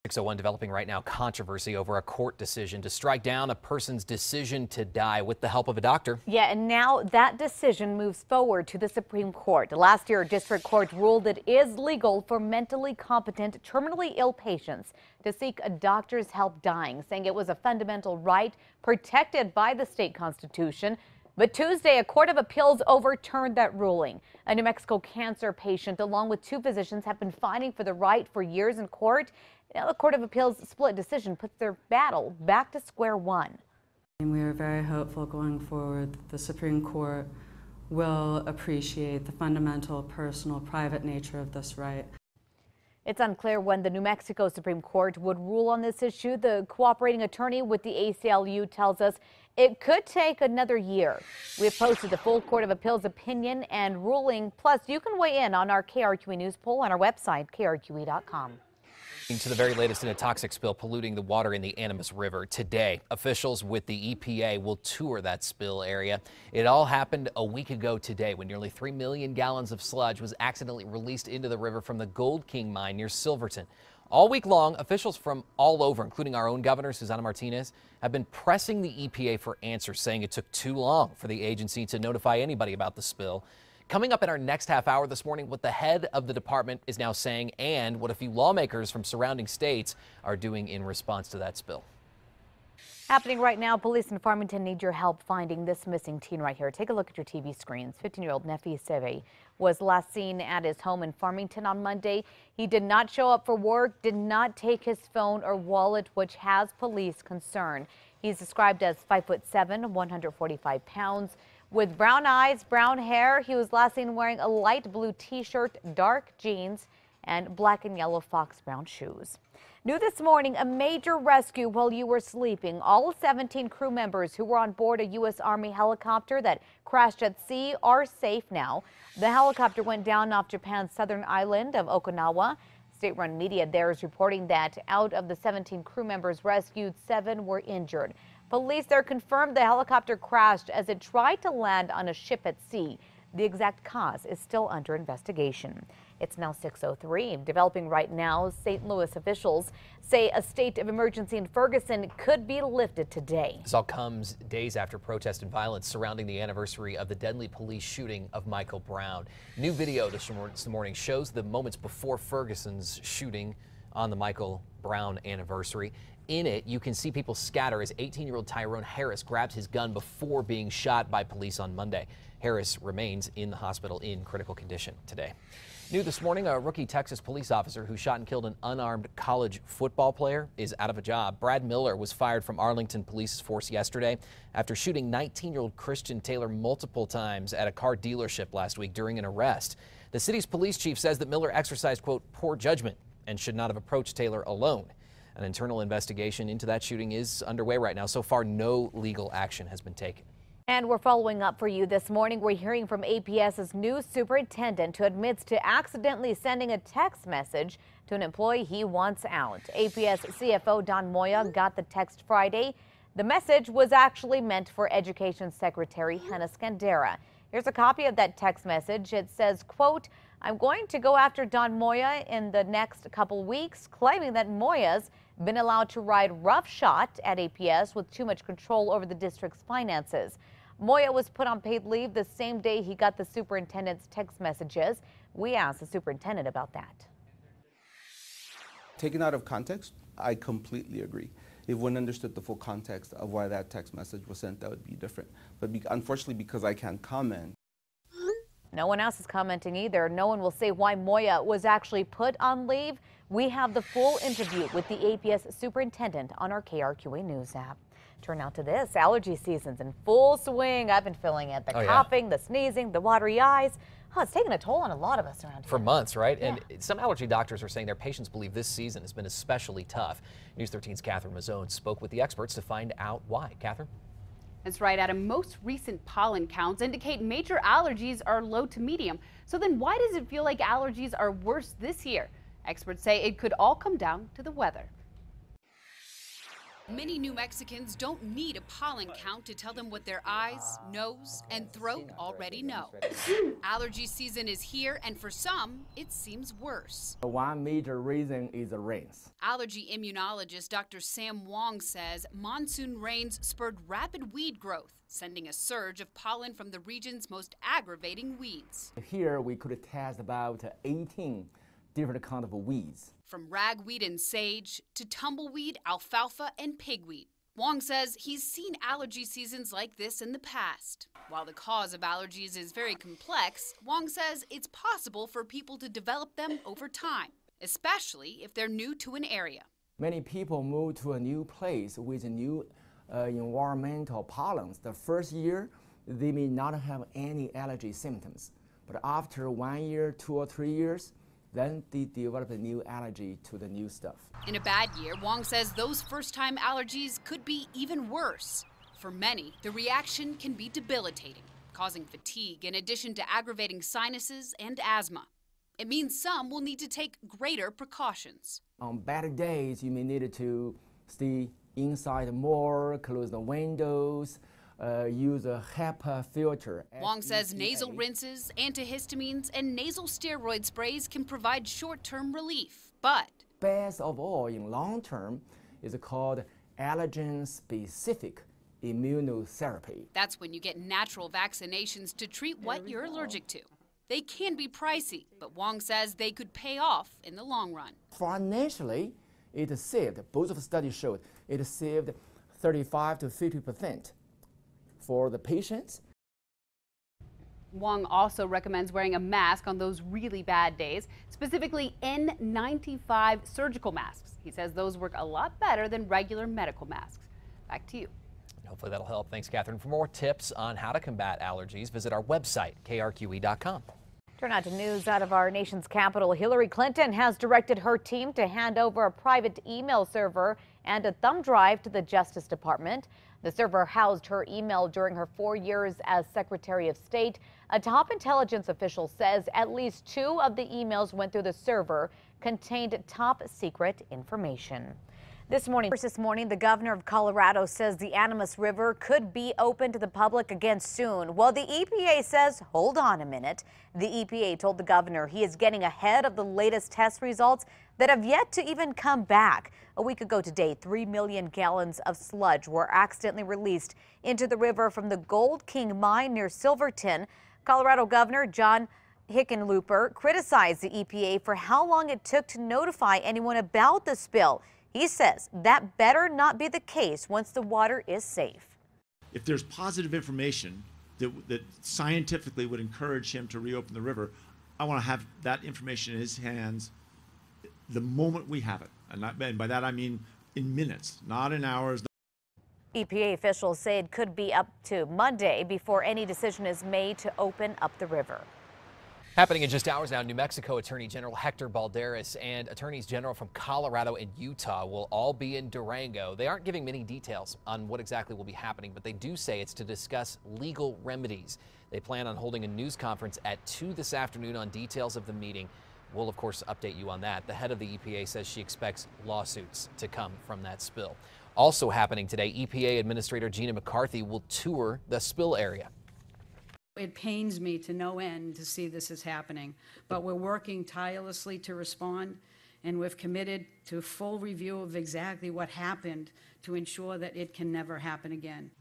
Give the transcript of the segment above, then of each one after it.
601 developing right now controversy over a court decision to strike down a person's decision to die with the help of a doctor. Yeah, and now that decision moves forward to the Supreme Court. Last year, a district court ruled it is legal for mentally competent, terminally ill patients to seek a doctor's help dying, saying it was a fundamental right protected by the state constitution. But Tuesday, a court of appeals overturned that ruling. A New Mexico cancer patient, along with two physicians, have been fighting for the right for years in court. Now the Court of Appeals split decision puts their battle back to square one. And we are very hopeful going forward that the Supreme Court will appreciate the fundamental, personal, private nature of this right. It's unclear when the New Mexico Supreme Court would rule on this issue. The cooperating attorney with the ACLU tells us it could take another year. We have posted the full Court of Appeals opinion and ruling. Plus, you can weigh in on our KRQE News poll on our website, krqe.com. To the very latest in a toxic spill polluting the water in the Animas River. Today, officials with the EPA will tour that spill area. It all happened a week ago today when nearly 3 million gallons of sludge was accidentally released into the river from the Gold King mine near Silverton. All week long, officials from all over, including our own governor, Susana Martinez, have been pressing the EPA for answers, saying it took too long for the agency to notify anybody about the spill. Coming up in our next half hour this morning, what the head of the department is now saying and what a few lawmakers from surrounding states are doing in response to that spill. Happening right now, police in Farmington need your help finding this missing teen right here. Take a look at your TV screens. 15-year-old Nefi Seve was last seen at his home in Farmington on Monday. He did not show up for work, did not take his phone or wallet, which has police concern. He's described as 5'7", 145 pounds. With brown eyes, brown hair, he was last seen wearing a light blue t-shirt, dark jeans, and black and yellow fox brown shoes. New this morning, a major rescue while you were sleeping. All 17 crew members who were on board a U.S. Army helicopter that crashed at sea are safe now. The helicopter went down off Japan's southern island of Okinawa. State-run media there is reporting that out of the 17 crew members rescued, 7 were injured. Police there confirmed the helicopter crashed as it tried to land on a ship at sea. The exact cause is still under investigation. It's now 6:03. Developing right now, St. Louis officials say a state of emergency in Ferguson could be lifted today. This all comes days after protest and violence surrounding the anniversary of the deadly police shooting of Michael Brown. New video this morning shows the moments before Ferguson's shooting on the Michael Brown anniversary. In it, you can see people scatter as 18-year-old Tyrone Harris grabbed his gun before being shot by police on Monday. Harris remains in the hospital in critical condition today. New this morning, a rookie Texas police officer who shot and killed an unarmed college football player is out of a job. Brad Miller was fired from Arlington Police Force yesterday after shooting 19-year-old Christian Taylor multiple times at a car dealership last week during an arrest. The city's police chief says that Miller exercised, quote, poor judgment and should not have approached Taylor alone. An internal investigation into that shooting is underway right now. So far, no legal action has been taken. And we're following up for you this morning. We're hearing from APS's new superintendent who admits to accidentally sending a text message to an employee he wants out. APS CFO Don Moya got the text Friday. The message was actually meant for Education Secretary Hannah Scandera. Here's a copy of that text message. It says, quote, I'm going to go after Don Moya in the next couple weeks, claiming that Moya's been allowed to ride roughshod at APS with too much control over the district's finances. Moya was put on paid leave the same day he got the superintendent's text messages. We asked the superintendent about that. Taken out of context, I completely agree. If one understood the full context of why that text message was sent, that would be different. But unfortunately, because I can't comment. No one else is commenting either. No one will say why Moya was actually put on leave. We have the full interview with the APS superintendent on our KRQE News app. Turn now to this. Allergy season's in full swing. I've been feeling it. The coughing, the sneezing, the watery eyes. Oh, it's taking a toll on a lot of us around here. For months, right? Yeah. And some allergy doctors are saying their patients believe this season has been especially tough. News 13's Catherine Mazzone spoke with the experts to find out why. Catherine? That's right, Adam. Most recent pollen counts indicate major allergies are low to medium. So then why does it feel like allergies are worse this year? Experts say it could all come down to the weather. Many New Mexicans don't need a pollen count to tell them what their eyes, nose, and throat already know. Allergy season is here, and for some, it seems worse. One major reason is the rains. Allergy immunologist Dr. Sam Wong says monsoon rains spurred rapid weed growth, sending a surge of pollen from the region's most aggravating weeds. Here we could test about 18 different kinds of weeds. From ragweed and sage to tumbleweed, alfalfa, and pigweed. Wong says he's seen allergy seasons like this in the past. While the cause of allergies is very complex, Wong says it's possible for people to develop them over time, especially if they're new to an area. Many people move to a new place with new environmental pollens. The first year, they may not have any allergy symptoms. But after 1 year, 2 or 3 years, then they develop a new allergy to the new stuff. In a bad year, Wong says those first-time allergies could be even worse. For many, the reaction can be debilitating, causing fatigue in addition to aggravating sinuses and asthma. It means some will need to take greater precautions. On bad days, you may need to stay inside more, close the windows, use a HEPA filter. Wong says nasal rinses, antihistamines, and nasal steroid sprays can provide short-term relief, but best of all, in long term, is called allergen-specific immunotherapy. That's when you get natural vaccinations to treat what you're allergic to. They can be pricey, but Wong says they could pay off in the long run. Financially, it saved, both of the studies showed, it saved 35 to 50% for the patients. Wong also recommends wearing a mask on those really bad days, specifically N95 surgical masks. He says those work a lot better than regular medical masks. Back to you. Hopefully that'll help. Thanks, Catherine. For more tips on how to combat allergies, visit our website, krqe.com. Turn out to news out of our nation's capital. Hillary Clinton has directed her team to hand over a private email server and a thumb drive to the Justice Department. The server housed her email during her 4 years as Secretary of State. A top intelligence official says at least 2 of the emails went through the server contained top secret information. This morning, the governor of Colorado says the Animas River could be open to the public again soon. Well, the EPA says, hold on a minute. The EPA told the governor he is getting ahead of the latest test results that have yet to even come back. A week ago today, 3 million gallons of sludge were accidentally released into the river from the Gold King mine near Silverton. Colorado Governor John Hickenlooper criticized the EPA for how long it took to notify anyone about the spill. He says that better not be the case once the water is safe. If there's positive information that scientifically would encourage him to reopen the river, I want to have that information in his hands the moment we have it. And by that I mean in minutes, not in hours. EPA officials say it could be up to Monday before any decision is made to open up the river. Happening in just hours now, New Mexico Attorney General Hector Balderas and attorneys general from Colorado and Utah will all be in Durango. They aren't giving many details on what exactly will be happening, but they do say it's to discuss legal remedies. They plan on holding a news conference at 2 this afternoon on details of the meeting. We'll, of course, update you on that. The head of the EPA says she expects lawsuits to come from that spill. Also happening today, EPA Administrator Gina McCarthy will tour the spill area. It pains me to no end to see this is happening, but we're working tirelessly to respond, and we've committed to a full review of exactly what happened to ensure that it can never happen again.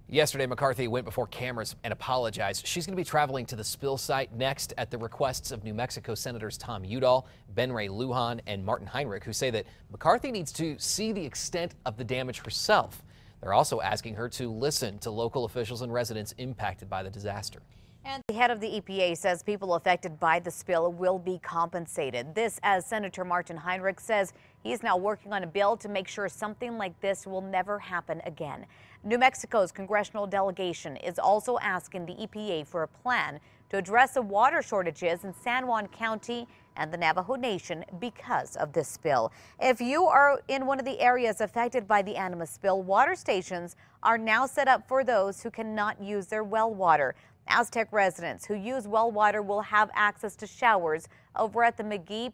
Yesterday, McCarthy went before cameras and apologized. She's going to be traveling to the spill site next at the requests of New Mexico Senators Tom Udall, Ben Ray Lujan, and Martin Heinrich, who say that McCarthy needs to see the extent of the damage herself. They're also asking her to listen to local officials and residents impacted by the disaster. And the head of the EPA says people affected by the spill will be compensated. This as Senator Martin Heinrich says he's now working on a bill to make sure something like this will never happen again. New Mexico's congressional delegation is also asking the EPA for a plan to address the water shortages in San Juan County and the Navajo Nation because of this spill. If you are in one of the areas affected by the Animas spill, water stations are now set up for those who cannot use their well water. Aztec residents who use well water will have access to showers over at the McGee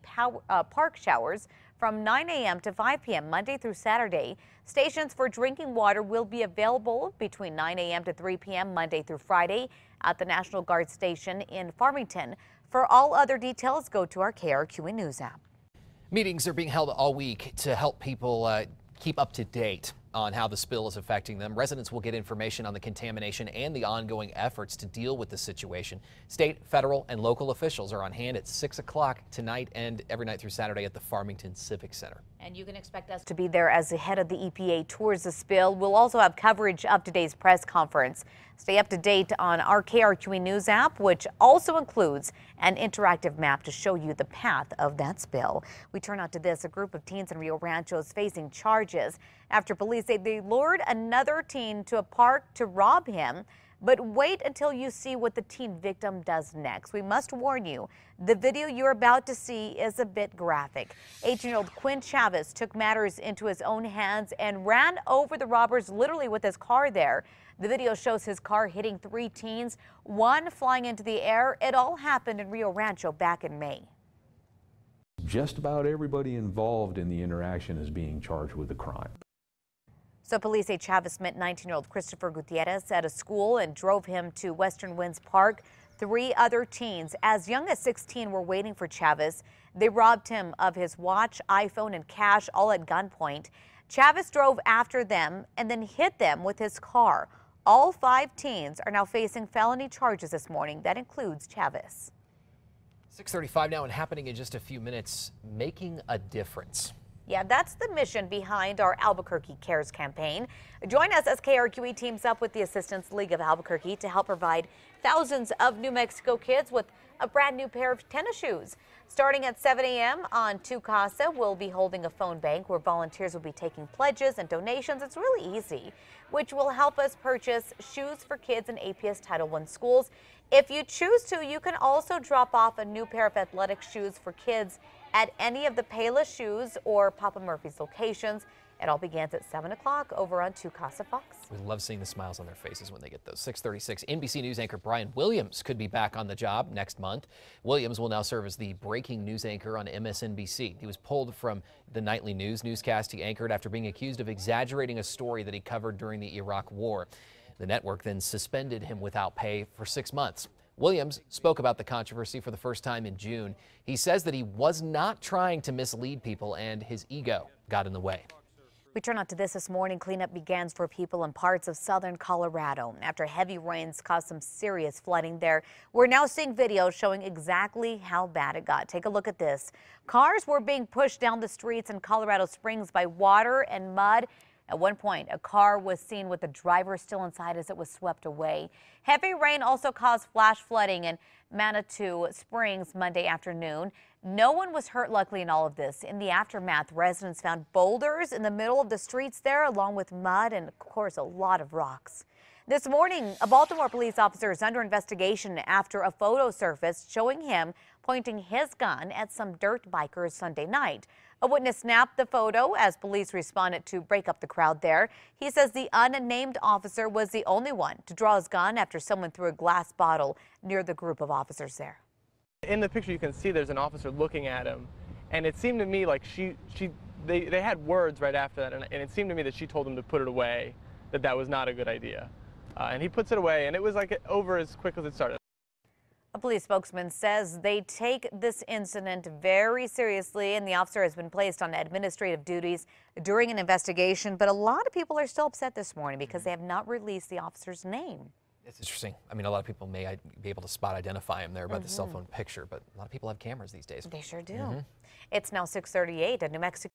Park Showers from 9 a.m. to 5 p.m. Monday through Saturday. Stations for drinking water will be available between 9 a.m. to 3 p.m. Monday through Friday at the National Guard Station in Farmington. For all other details, go to our KRQE News app. Meetings are being held all week to help people keep up to date on how the spill is affecting them. Residents will get information on the contamination and the ongoing efforts to deal with the situation. State, federal, and local officials are on hand at 6 o'clock tonight and every night through Saturday at the Farmington Civic Center. And you can expect us to be there as the head of the EPA tours the spill. We'll also have coverage of today's press conference. Stay up to date on our KRQE News app, which also includes an interactive map to show you the path of that spill. We turn out to this. A group of teens in Rio Rancho is facing charges after police say they lured another teen to a park to rob him. But wait until you see what the teen victim does next. We must warn you, the video you're about to see is a bit graphic. 18-year-old Quinn Chavez took matters into his own hands and ran over the robbers literally with his car there. The video shows his car hitting 3 teens, one flying into the air. It all happened in Rio Rancho back in May. Just about everybody involved in the interaction is being charged with a crime. So police say Chavez met 19-year-old Christopher Gutierrez at a school and drove him to Western Winds Park. 3 other teens, as young as 16, were waiting for Chavez. They robbed him of his watch, iPhone, and cash, all at gunpoint. Chavez drove after them and then hit them with his car. All 5 teens are now facing felony charges this morning. That includes Chavez. 6:35 now and happening in just a few minutes, making a difference. Yeah, that's the mission behind our Albuquerque Cares campaign. Join us as KRQE teams up with the Assistance League of Albuquerque to help provide thousands of New Mexico kids with a brand new pair of tennis shoes. Starting at 7 a.m. on Tu Casa, we'll be holding a phone bank where volunteers will be taking pledges and donations. It's really easy, which will help us purchase shoes for kids in APS Title I schools. If you choose to, you can also drop off a new pair of athletic shoes for kids at any of the Payless Shoes or Papa Murphy's locations. It all begins at 7 o'clock over on Tu Casa Fox. We love seeing the smiles on their faces when they get those. 6:36, NBC News anchor Brian Williams could be back on the job next month. Williams will now serve as the breaking news anchor on MSNBC. He was pulled from the nightly newscast he anchored after being accused of exaggerating a story that he covered during the Iraq War. The network then suspended him without pay for 6 months. Williams spoke about the controversy for the first time in June. He says that he was not trying to mislead people and his ego got in the way. We turn out to this morning. Cleanup begins for people in parts of southern Colorado after heavy rains caused some serious flooding there. We're now seeing videos showing exactly how bad it got. Take a look at this. Cars were being pushed down the streets in Colorado Springs by water and mud. At one point, a car was seen with the driver still inside as it was swept away. Heavy rain also caused flash flooding in Manitou Springs Monday afternoon. No one was hurt, luckily, in all of this. In the aftermath, residents found boulders in the middle of the streets there, along with mud and, of course, a lot of rocks. This morning, a Baltimore police officer is under investigation after a photo surfaced showing him pointing his gun at some dirt bikers Sunday night. A witness snapped the photo as police responded to break up the crowd there. He says the unnamed officer was the only one to draw his gun after someone threw a glass bottle near the group of officers there. In the picture, you can see there's an officer looking at him, and it seemed to me like they had words right after that, and it seemed to me that she told him to put it away, that was not a good idea. And he puts it away, and it was like over as quick as it started. A police spokesman says they take this incident very seriously, and the officer has been placed on administrative duties during an investigation. But a lot of people are still upset this morning because they have not released the officer's name. It's interesting. I mean, a lot of people may be able to spot identify him there by the cell phone picture, but a lot of people have cameras these days. They sure do. It's now 6:38. A New Mexico